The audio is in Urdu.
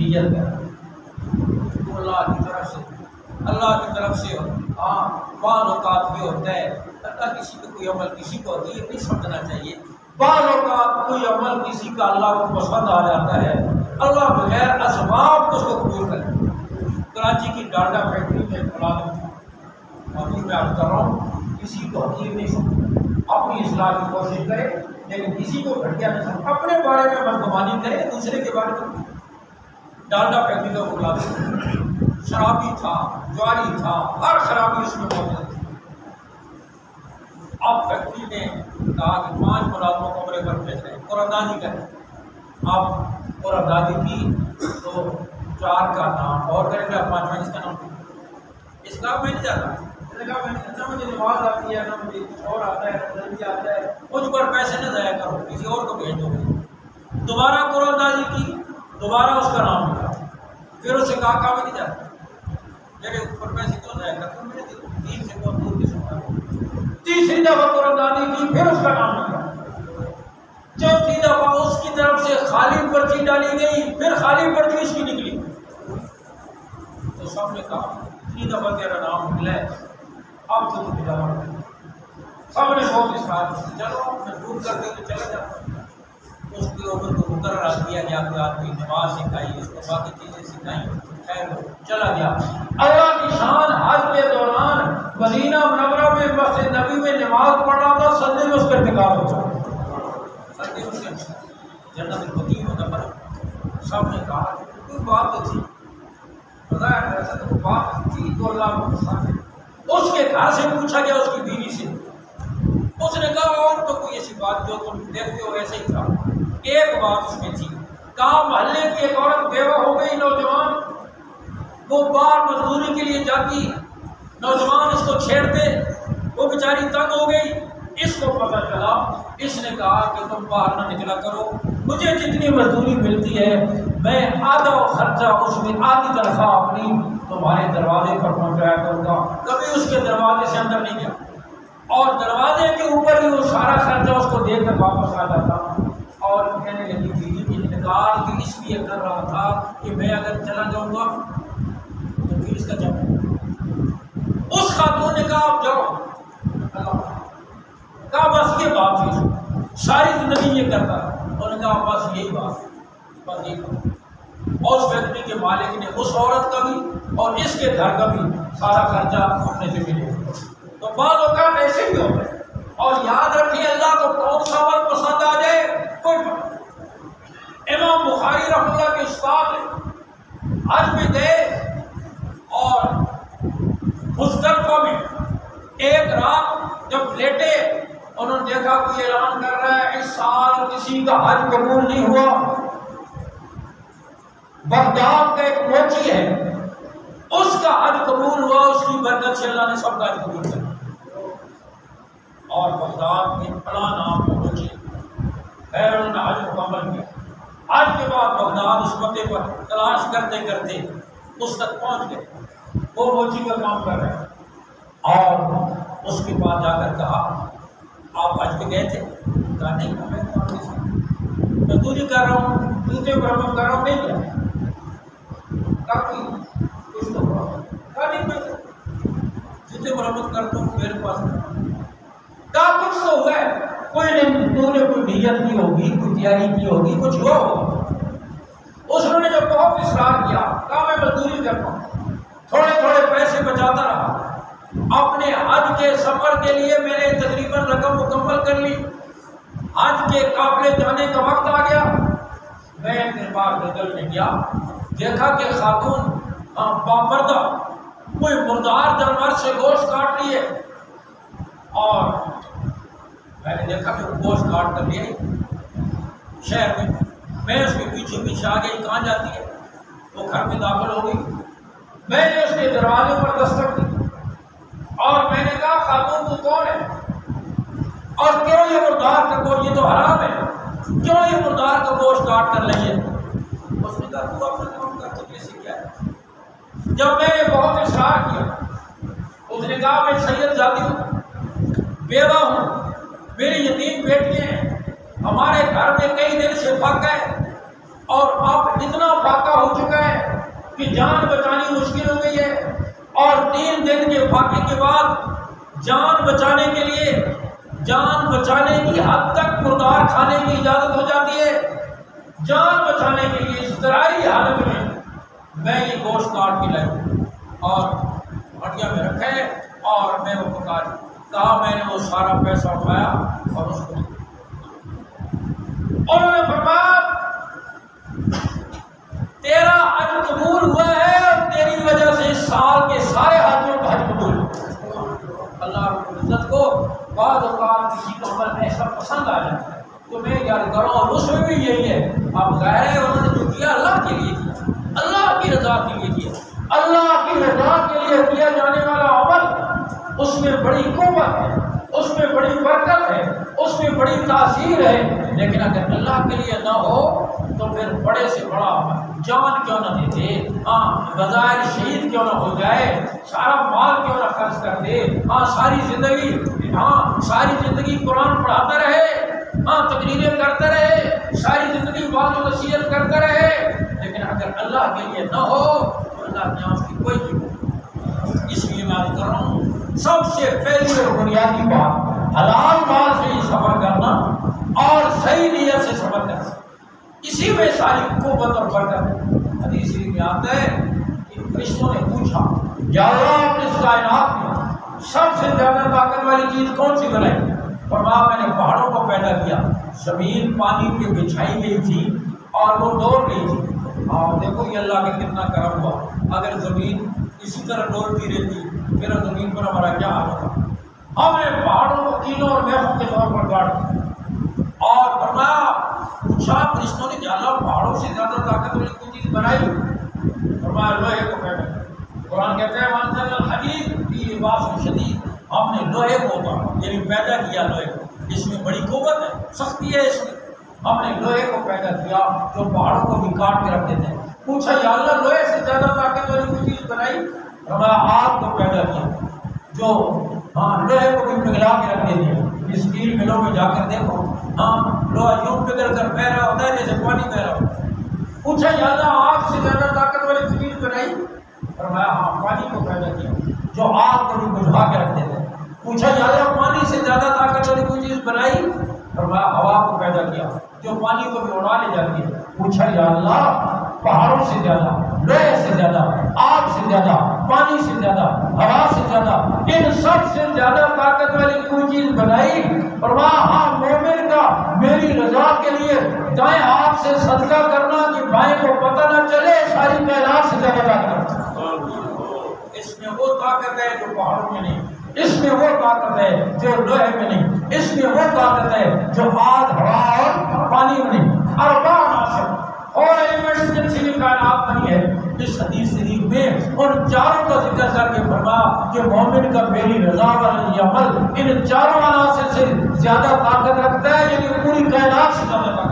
نیت کر تو اللہ کی طرف سے ہاں بعض اوقات یہ ہوتا ہے اللہ کسی کو کوئی عمل کسی کو یہ نہیں سمجھنا چاہیے، بعض اوقات کوئی عمل کسی کا اللہ کو پسند آ جاتا ہے، اللہ بغیر اسباب اس کو قبول کرے۔ کراچی کی ڈالڈا فیکٹری میں ملازم تھا، اور میں عرض کر رہا ہوں کسی کو حقیر نہیں سمجھے، اپنی اصلاح کی کوشش کرے لیکن کسی کو گھٹیا نہیں سمجھے، اپنے بارے میں بدگمانی کرے دوسرے کے بارے میں۔ ڈالڈا فیکٹری کا ملازم شرابی تھا، جواری تھا، ہر خرابی اس میں موجود تھی۔ اب فیکٹری نے کہا کہ 5 ملازموں کو عمرے پر بھیج رہے ہیں، قراردادی کریں۔ اب قراردادی کی تو 4 کا نام اور کریں گے، 5واں اس کا نام اس کا میں نہیں جاتا، نہ مجھے نماز آتی ہے، نہ مجھے کچھ اور آتا ہے، نہ جلدی آتا ہے، مجھ پر پیسے نہ ضائع کرو، کسی اور کو بھیج دو۔ دوبارہ قراردادی کی، دوبارہ اس کا نام لکھا، پھر اسے کہا کام نہیں جاتا، میرے اوپر پیسے کیوں ضائع کرتے، میرے دین سے بہت دور کی سمجھا۔ تیسری دفعہ قراردادی کی، پھر اس کا نام لکھا۔ چوتھی دفعہ اس کی طرف سے خالی پرچی ڈالی گئی، پھر خالی پرچی اس کی نکلی تو سب نے کہا 3 دفعہ تیرا نام نکلا ہے، اب تو تم جانا۔ سب نے سوچ اسرار کی، چلو میں دور کر کے تو چلا جاتا۔ اس کی عمر کو مقررہ کیا گیا کہ آدمی نماز سکھائی، اس کو باقی چیزیں سکھائیں، خیر چلا گیا۔ اللہ کی شان حج کے دوران مدینہ منورہ میں مسجد نبی میں نماز پڑھ رہا تھا، سجدے میں اس کا انتقال ہو گیا۔ سجدے میں اس کا جنت البقیع میں دفن۔ سب نے کہا کوئی بات تو تھی، پتا ہے ایسا تو بات تھی تو اللہ کو پسند ہے۔ اس کے گھر سے پوچھا گیا، اس کی بیوی سے، اس نے کہا اور تو کوئی ایسی بات جو تم دیکھتے ہو ایسے ہی تھا، ایک بات اس میں تھی، کہا محلے کی ایک عورت بیوہ ہو گئی، نوجوان، وہ باہر مزدوری کے لیے جاتی، نوجوان اس کو چھیڑتے، وہ بیچاری تنگ ہو گئی، اس کو پتہ چلا، اس نے کہا کہ تم باہر نہ نکلا کرو، مجھے جتنی مزدوری ملتی ہے میں آدھا خرچہ اس میں آدھی تنخواہ اپنی تمہارے دروازے پر پہنچایا کروں گا۔ کبھی اس کے دروازے سے اندر نہیں گیا، اور دروازے کے اوپر ہی وہ سارا خرچہ اس کو دے کر واپس آ جاتا، اور کہنے لگی بیوی کی انکار کہ اس لیے کر رہا تھا کہ میں اگر چلا جاؤں گا تو پھر اس کا جب اس خاتون نے کہا آپ جاؤ، کہا بس یہ بات ہے، ساری زندگی یہ کرتا ہے، انہوں نے کہا بس یہی بات، بس یہی بات۔ اور اس فیکٹری کے مالک نے اس عورت کا بھی اور اس کے گھر کا بھی سارا خرچہ اپنے سے ملے۔ تو بعض اوقات ایسے بھی ہوتے ہیں، اور یاد رکھیے اللہ کو کون سا عمل پسند آ جائے کوئی بات۔ امام بخاری رحمہ اللہ کے استاد حج میں گئے اور مزدلفہ میں ایک رات جب لیٹے، انہوں نے دیکھا کوئی اعلان کر رہا ہے اس سال کسی کا حج قبول نہیں ہوا۔ بغداد کا ایک موچی ہے، اس کا حج قبول ہوا، اس کی برکت سے اللہ نے سب کا حج قبول کیا۔ اور بغداد میں فلاں نام کو موچی خیر انہوں نے حج مکمل کیا۔ حج کے بعد بغداد اس پتے پر تلاش کرتے کرتے اس تک پہنچ گئے، وہ موچی کا کام کر رہے ہیں، اور اس کے بعد جا کر کہا آپ حج پہ گئے تھے؟ کہا نہیں، میں مزدوری کر رہا ہوں، جوتے مرمت کر رہا ہوں، نہیں کیا؟ کافی کچھ تو کہا نہیں، میں جوتے مرمت کرتا ہوں، میرے پاس کہا کچھ تو ہوا ہے، کوئی نہیں، تو نے کوئی نیت کی ہوگی، کوئی تیاری کی ہوگی، کچھ ہوا ہوگا۔ اس نے جب بہت اصرار کیا، کہا میں مزدوری کرتا ہوں، تھوڑے تھوڑے پیسے بچاتا رہا، اپنے حج کے سفر کے لیے میں نے تقریباً رقم مکمل کر لی، حج کے قافلے جانے کا وقت آ گیا، میں پھر بعد بدل میں گیا، دیکھا کہ خاتون باپردہ کوئی مردار جانور سے گوشت کاٹ لیے، اور میں نے دیکھا کہ وہ گوشت کاٹ کر لے شہر میں اس کے پیچھے پیچھے آ گئی، کہاں جاتی ہے؟ وہ گھر میں داخل ہو گئی، میں نے اس کے دروازے پر دستک دی اور میں نے کہا خاتون تو کون ہے اور کیوں یہ مردار کا گوشت، یہ تو حرام ہے، کیوں یہ مردار کا گوشت کاٹ کر لائیے؟ اس نے کہا تو اپنا کام کر تو کیسے کیا ہے؟ جب میں نے بہت اصرار کیا، اس نے کہا میں سید زادی ہوں، بیوہ ہوں، میری یتیم بیٹیاں ہیں، ہمارے گھر میں کئی دن سے فاقہ ہے، اور اب اتنا فاقہ ہو چکا ہے کہ جان بچانی مشکل ہو گئی ہے، اور 3 دن کے فاقے کے بعد جان بچانے کے لیے، جان بچانے کی حد تک مردار کھانے کی اجازت ہو جاتی ہے۔ جان بچانے کے لیے اضطراری حالت میں یہ گوشت کاٹ کے لائی اور ہٹیا میں رکھا ہے، اور میں وہ پکا کہا میں نے وہ سارا پیسہ اٹھایا اور اس کو انہوں نے فرمایا تیرا حج قبول ہوا ہے، اور تیری وجہ سے اس سال کے سارے حجوں کا حج قبول ہوا۔ اللہ رب العزت کو بعض اوقات کسی کو عمل ایسا پسند آ جاتا ہے تو میں یاد کروں، اور اس میں بھی یہی ہے، اب ظاہر ہے انہوں نے جو کیا اللہ کے لیے کیا، اللہ کی رضا کے لیے کیا، اللہ کی رضا کے لیے کیا جانے والا عمل، اس میں بڑی قوت ہے، اس میں بڑی برکت ہے، اس میں بڑی تاثیر ہے۔ لیکن اگر اللہ کے لیے نہ ہو تو پھر بڑے سے بڑا جان کیوں نہ دیتے، بظاہر شہید کیوں نہ ہو جائے، سارا مال کیوں نہ خرچ کر دے، ساری زندگی قرآن پڑھاتا رہے، تقریریں کرتا رہے، ساری زندگی بات و نصیحت کرتا رہے، لیکن اگر اللہ کے لیے نہ ہو تو اللہ کے یہاں اس کی کوئی قیمت نہیں۔ اس لیے میں کر رہا ہوں سب سے پہلی اور بنیادی بات حلال مال سے ہی سفر کرنا اور صحیح نیت سے سفر کرنا، اسی میں ساری قوت اور برکت ہے۔ حدیث میں آتا ہے کہ فرشتوں نے پوچھا یا اللہ آپ نے اس کائنات میں سب سے زیادہ طاقت والی چیز کون سی بنائی؟ فرمایا میں نے پہاڑوں کو پیدا کیا، زمین پانی پہ بچھائی گئی تھی اور وہ ڈول رہی تھی، اور دیکھو یہ اللہ کا کتنا کرم ہوا، اگر زمین اسی طرح ڈولتی رہتی پھر زمین پر ہمارا کیا حال ہوتا۔ ہم نے پہاڑوں کو تینوں اور میخوں کے طور پر کاٹ دیا، اور فرمایا پوچھا فرشتوں نے کہ اللہ پہاڑوں سے زیادہ طاقت والی کوئی چیز بنائی؟ فرمایا لوہے کو پیدا کیا۔ قرآن کہتا ہے وانزلنا الحدید فیہ باس شدید، ہم نے لوہے کو اتارا، یعنی پیدا کیا لوہے کو، اس میں بڑی قوت ہے، سختی ہے اس میں، ہم نے لوہے کو پیدا کیا جو پہاڑوں کو بھی کاٹ کے رکھ دیتے ہیں۔ پوچھا یا اللہ لوہے سے زیادہ طاقت والی کوئی چیز بنائی؟ فرمایا آگ کو پیدا کیا جو لوہے کو بھی پگھلا کے رکھ دیتے ہیں، اسٹیل ملوں میں جا کر دیکھو لوہا یوں پگھل کر بہ رہا ہوتا ہے جیسے پانی بہ رہا ہوتا ہے۔ پوچھا یا اللہ آگ سے زیادہ طاقت والی کوئی چیز بنائی؟ فرمایا ہاں پانی کو پیدا کیا جو آگ کو بھی بجھا کے رکھ دیتے ہیں۔ پوچھا یا اللہ پانی سے زیادہ طاقت والی کوئی چیز بنائی؟ فرمایا ہوا کو پیدا کیا جو پانی کو بھی اڑا لے جاتی ہے۔ پوچھا یا اللہ پہاڑوں سے زیادہ، لوہے سے زیادہ، آگ سے زیادہ، پانی سے زیادہ، ہوا سے زیادہ، ان سب سے زیادہ طاقت والی کوئی چیز بنائی؟ فرمایا ہاں مومن کا میری رضا کے لیے دائیں ہاتھ سے صدقہ کرنا کہ بائیں کو پتہ نہ چلے، ساری کائنات سے زیادہ طاقت۔ اس میں وہ طاقت ہے جو پہاڑوں میں نہیں، اس میں وہ طاقت ہے جو لوہے میں نہیں، اس میں وہ طاقت ہے جو آگ، ہوا اور پانی میں نہیں۔ اربع عناصر اور ایمرجنسی کی کائنات نہیں ہے۔ اس حدیث شریف میں ان چاروں کا ذکر کر کے فرمایا کہ مومن کا میری رضا والا یہ عمل ان چاروں عناصر سے زیادہ طاقت رکھتا ہے، یعنی پوری کائنات سے زیادہ طاقت۔